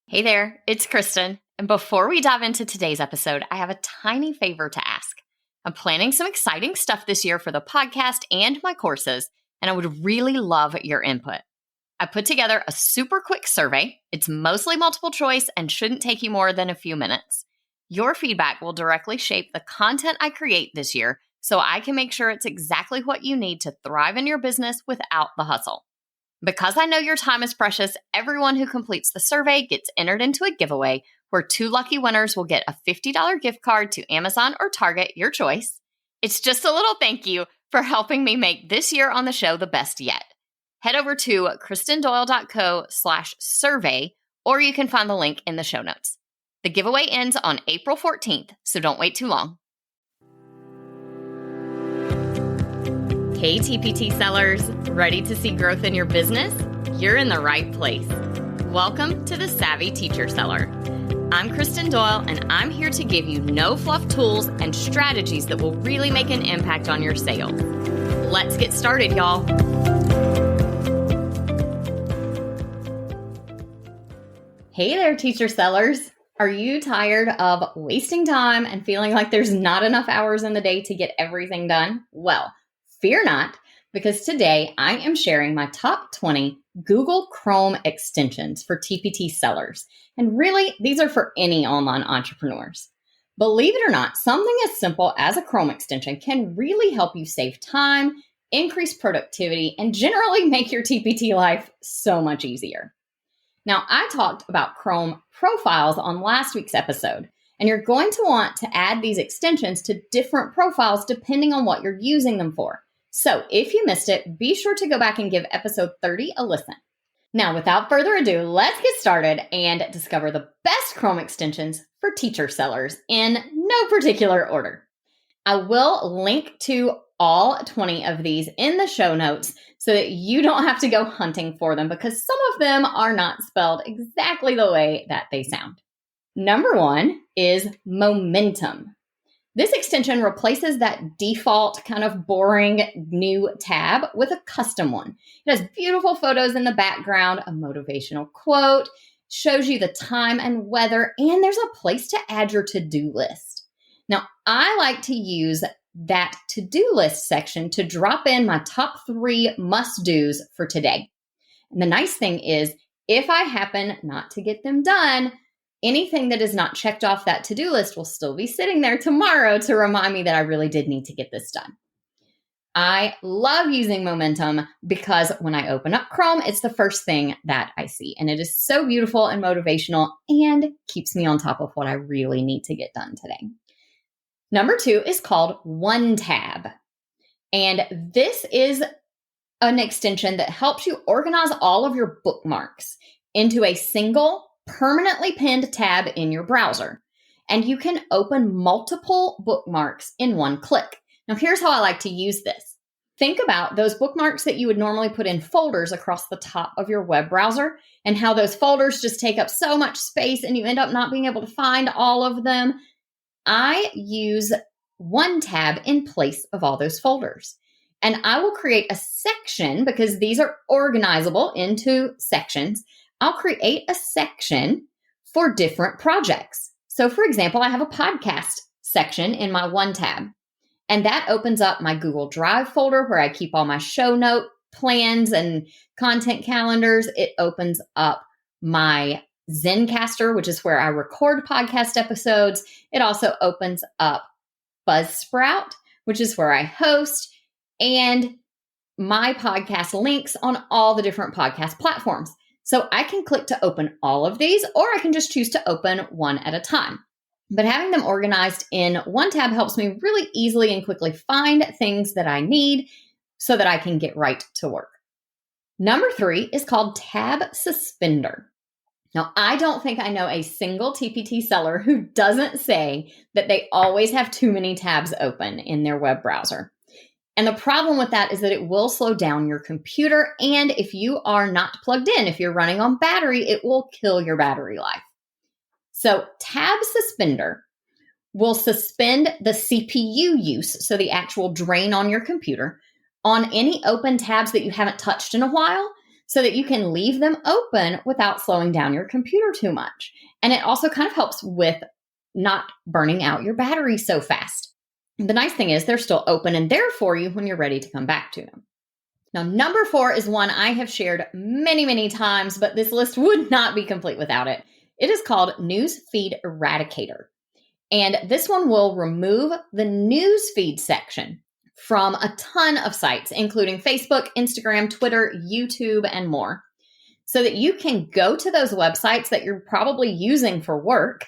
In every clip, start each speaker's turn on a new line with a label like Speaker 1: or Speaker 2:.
Speaker 1: Hey there, it's Kristen. And before we dive into today's episode, I have a tiny favor to ask. I'm planning some exciting stuff this year for the podcast and my courses, and I would really love your input. I put together a super quick survey. It's mostly multiple choice and shouldn't take you more than a few minutes. Your feedback will directly shape the content I create this year, so I can make sure it's exactly what you need to thrive in your business without the hustle. Because I know your time is precious, everyone who completes the survey gets entered into a giveaway where 2 lucky winners will get a $50 gift card to Amazon or Target, your choice. It's just a little thank you for helping me make this year on the show the best yet. Head over to kristendoyle.co/survey, or you can find the link in the show notes. The giveaway ends on April 14th, so don't wait too long. Hey TPT sellers, ready to see growth in your business? You're in the right place. Welcome to the Savvy Teacher Seller. I'm Kristen Doyle, and I'm here to give you no-fluff tools and strategies that will really make an impact on your sales. Let's get started, y'all. Hey there, teacher sellers. Are you tired of wasting time and feeling like there's not enough hours in the day to get everything done? Well, fear not, because today I am sharing my top 20 Google Chrome extensions for TPT sellers. And really, these are for any online entrepreneurs. Believe it or not, something as simple as a Chrome extension can really help you save time, increase productivity, and generally make your TPT life so much easier. Now, I talked about Chrome profiles on last week's episode, and you're going to want to add these extensions to different profiles depending on what you're using them for. So if you missed it, be sure to go back and give episode 30 a listen. Now, without further ado, let's get started and discover the best Chrome extensions for teacher sellers in no particular order. I will link to all 20 of these in the show notes so that you don't have to go hunting for them, because some of them are not spelled exactly the way that they sound. Number 1 is Momentum. This extension replaces that default kind of boring new tab with a custom one. It has beautiful photos in the background, a motivational quote, shows you the time and weather, and there's a place to add your to-do list. Now, I like to use that to-do list section to drop in my top 3 must-dos for today. And the nice thing is, if I happen not to get them done, anything that is not checked off that to-do list will still be sitting there tomorrow to remind me that I really did need to get this done. I love using Momentum because when I open up Chrome, it's the first thing that I see. And it is so beautiful and motivational and keeps me on top of what I really need to get done today. Number 2 is called One Tab. And this is an extension that helps you organize all of your bookmarks into a single permanently pinned tab in your browser. And you can open multiple bookmarks in one click. Now, here's how I like to use this. Think about those bookmarks that you would normally put in folders across the top of your web browser, and how those folders just take up so much space and you end up not being able to find all of them. I use One Tab in place of all those folders. And I will create a section, because these are organizable into sections. I'll create a section for different projects. So for example, I have a podcast section in my One Tab, and that opens up my Google Drive folder where I keep all my show note plans and content calendars. It opens up my Zencaster, which is where I record podcast episodes. It also opens up Buzzsprout, which is where I host, and my podcast links on all the different podcast platforms. So I can click to open all of these, or I can just choose to open one at a time. But having them organized in One Tab helps me really easily and quickly find things that I need so that I can get right to work. Number 3 is called Tab Suspender. Now, I don't think I know a single TPT seller who doesn't say that they always have too many tabs open in their web browser. And the problem with that is that it will slow down your computer. And if you are not plugged in, if you're running on battery, it will kill your battery life. So Tab Suspender will suspend the CPU use, so the actual drain on your computer, on any open tabs that you haven't touched in a while. so that you can leave them open without slowing down your computer too much. And it also kind of helps with not burning out your battery so fast. The nice thing is they're still open and there for you when you're ready to come back to them. Now, number 4 is one I have shared many, many times, but this list would not be complete without it. It is called Newsfeed Eradicator. And this one will remove the newsfeed section from a ton of sites, including Facebook, Instagram, Twitter, YouTube, and more, so that you can go to those websites that you're probably using for work,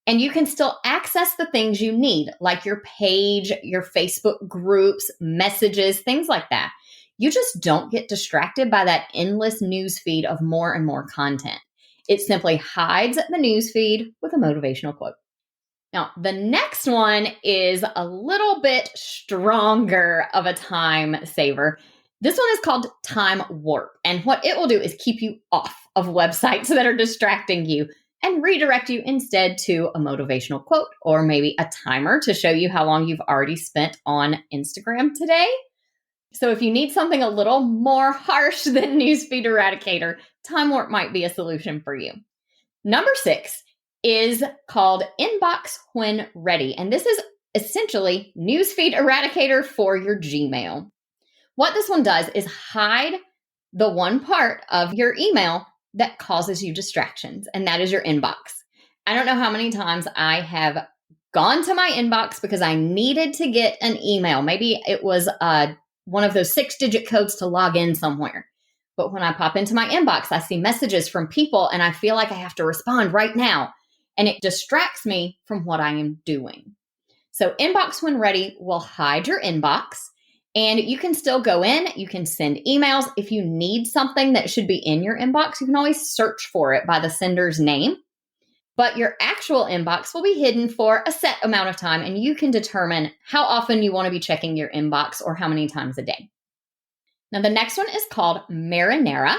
Speaker 1: and you can still access the things you need, like your page, your Facebook groups, messages, things like that. You just don't get distracted by that endless news feed of more and more content. It simply hides the news feed with a motivational quote. Now, the next one is a little bit stronger of a time saver. This one is called Time Warp. And what it will do is keep you off of websites that are distracting you and redirect you instead to a motivational quote or maybe a timer to show you how long you've already spent on Instagram today. So if you need something a little more harsh than Newsfeed Eradicator, Time Warp might be a solution for you. Number 6 is called Inbox When Ready. And this is essentially Newsfeed Eradicator for your Gmail. What this one does is hide the one part of your email that causes you distractions, and that is your inbox. I don't know how many times I have gone to my inbox because I needed to get an email. Maybe it was one of those 6-digit codes to log in somewhere. But when I pop into my inbox, I see messages from people and I feel like I have to respond right now. And it distracts me from what I am doing. So Inbox When Ready will hide your inbox, and you can still go in. You can send emails. If you need something that should be in your inbox, you can always search for it by the sender's name. But your actual inbox will be hidden for a set amount of time, and you can determine how often you want to be checking your inbox or how many times a day. Now, the next one is called Marinara,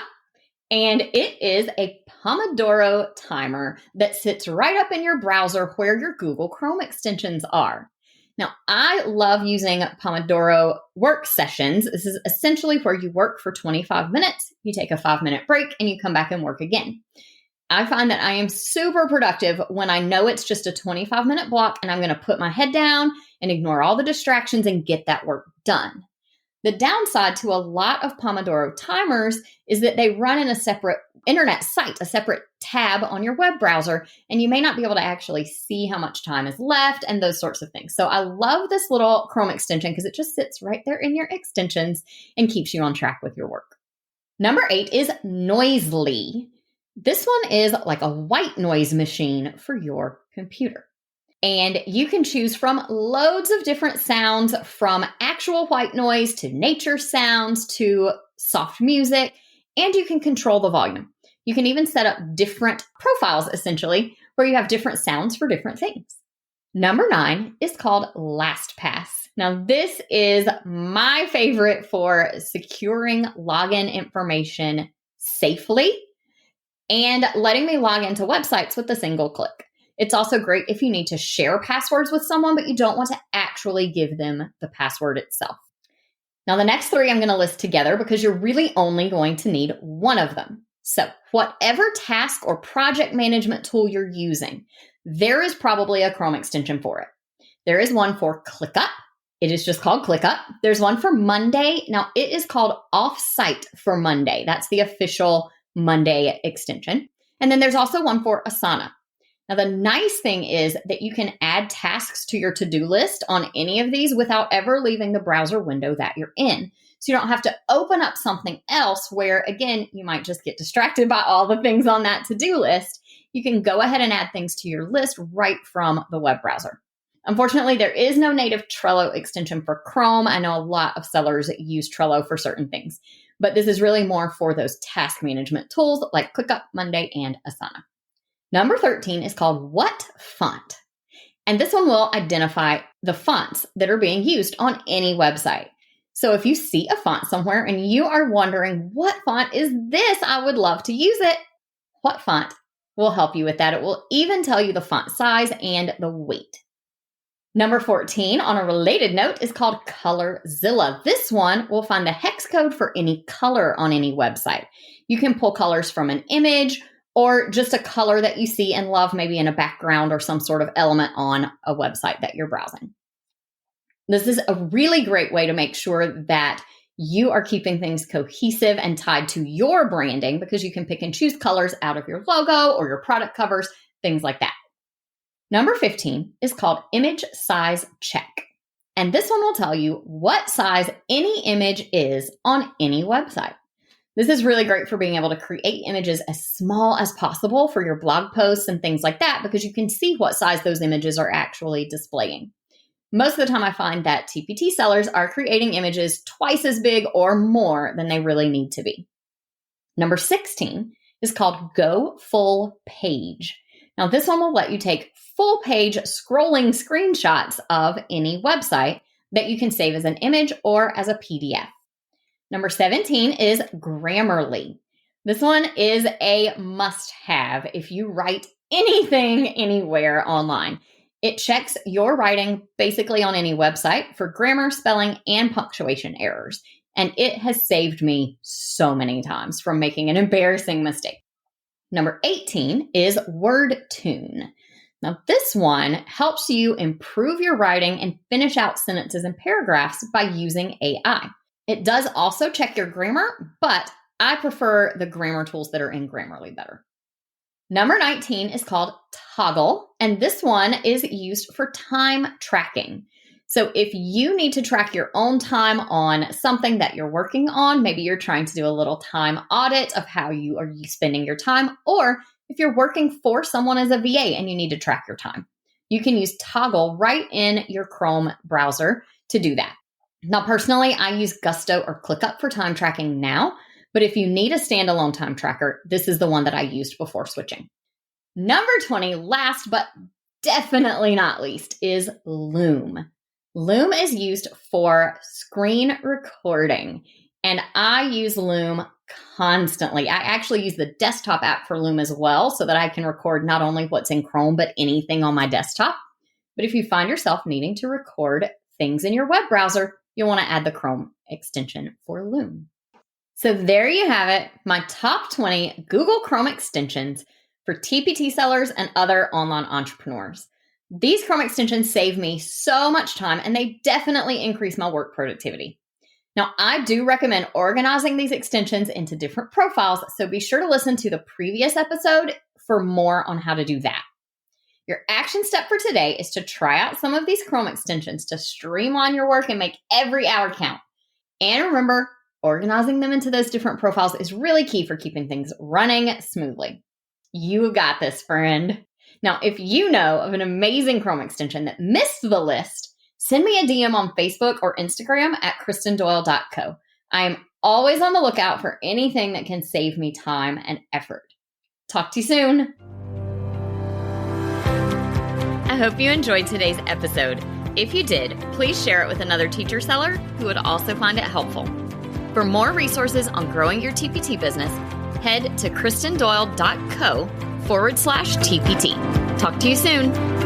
Speaker 1: and it is a Pomodoro timer that sits right up in your browser where your Google Chrome extensions are. Now, I love using Pomodoro work sessions. This is essentially where you work for 25 minutes, you take a 5-minute break, and you come back and work again. I find that I am super productive when I know it's just a 25-minute block and I'm going to put my head down and ignore all the distractions and get that work done. The downside to a lot of Pomodoro timers is that they run in a separate internet site, a separate tab on your web browser, and you may not be able to actually see how much time is left and those sorts of things. So I love this little Chrome extension because it just sits right there in your extensions and keeps you on track with your work. Number 8 is Noisely. This one is like a white noise machine for your computer. And you can choose from loads of different sounds, from actual white noise to nature sounds to soft music, and you can control the volume. You can even set up different profiles, essentially, where you have different sounds for different things. Number 9 is called LastPass. Now, this is my favorite for securing login information safely and letting me log into websites with a single click. It's also great if you need to share passwords with someone, but you don't want to actually give them the password itself. Now, the next 3 I'm going to list together because you're really only going to need one of them. So whatever task or project management tool you're using, there is probably a Chrome extension for it. There is one for ClickUp. It is just called ClickUp. There's one for Monday. Now, it is called Offsite for Monday. That's the official Monday extension. And then there's also one for Asana. Now, the nice thing is that you can add tasks to your to-do list on any of these without ever leaving the browser window that you're in. So you don't have to open up something else where, again, you might just get distracted by all the things on that to-do list. You can go ahead and add things to your list right from the web browser. Unfortunately, there is no native Trello extension for Chrome. I know a lot of sellers use Trello for certain things, but this is really more for those task management tools like ClickUp, Monday, and Asana. Number 13 is called What Font? And this one will identify the fonts that are being used on any website. So if you see a font somewhere and you are wondering, what font is this? I would love to use it. What Font will help you with that. It will even tell you the font size and the weight. Number 14, on a related note, is called Colorzilla. This one will find the hex code for any color on any website. You can pull colors from an image or just a color that you see and love, maybe in a background or some sort of element on a website that you're browsing. This is a really great way to make sure that you are keeping things cohesive and tied to your branding, because you can pick and choose colors out of your logo or your product covers, things like that. Number 15 is called Image Size Check. And this one will tell you what size any image is on any website. This is really great for being able to create images as small as possible for your blog posts and things like that, because you can see what size those images are actually displaying. Most of the time I find that TPT sellers are creating images twice as big or more than they really need to be. Number 16 is called Go Full Page. Now this one will let you take full page scrolling screenshots of any website that you can save as an image or as a PDF. Number 17 is Grammarly. This one is a must-have if you write anything anywhere online. It checks your writing basically on any website for grammar, spelling, and punctuation errors. And it has saved me so many times from making an embarrassing mistake. Number 18 is WordTune. Now, this one helps you improve your writing and finish out sentences and paragraphs by using AI. It does also check your grammar, but I prefer the grammar tools that are in Grammarly better. Number 19 is called Toggle, and this one is used for time tracking. So if you need to track your own time on something that you're working on, maybe you're trying to do a little time audit of how you are spending your time, or if you're working for someone as a VA and you need to track your time, you can use Toggle right in your Chrome browser to do that. Now, personally, I use Gusto or ClickUp for time tracking now, but if you need a standalone time tracker, this is the one that I used before switching. Number 20, last but definitely not least, is Loom. Loom is used for screen recording, and I use Loom constantly. I actually use the desktop app for Loom as well so that I can record not only what's in Chrome, but anything on my desktop. But if you find yourself needing to record things in your web browser, you'll want to add the Chrome extension for Loom. So there you have it, my top 20 Google Chrome extensions for TPT sellers and other online entrepreneurs. These Chrome extensions save me so much time, and they definitely increase my work productivity. Now, I do recommend organizing these extensions into different profiles, so be sure to listen to the previous episode for more on how to do that. Your action step for today is to try out some of these Chrome extensions to streamline your work and make every hour count. And remember, organizing them into those different profiles is really key for keeping things running smoothly. You got this, friend. Now, if you know of an amazing Chrome extension that missed the list, send me a DM on Facebook or Instagram at KristenDoyle.co. I am always on the lookout for anything that can save me time and effort. Talk to you soon. I hope you enjoyed today's episode. If you did, please share it with another teacher seller who would also find it helpful. For more resources on growing your TPT business, head to KristenDoyle.co/TPT. Talk to you soon.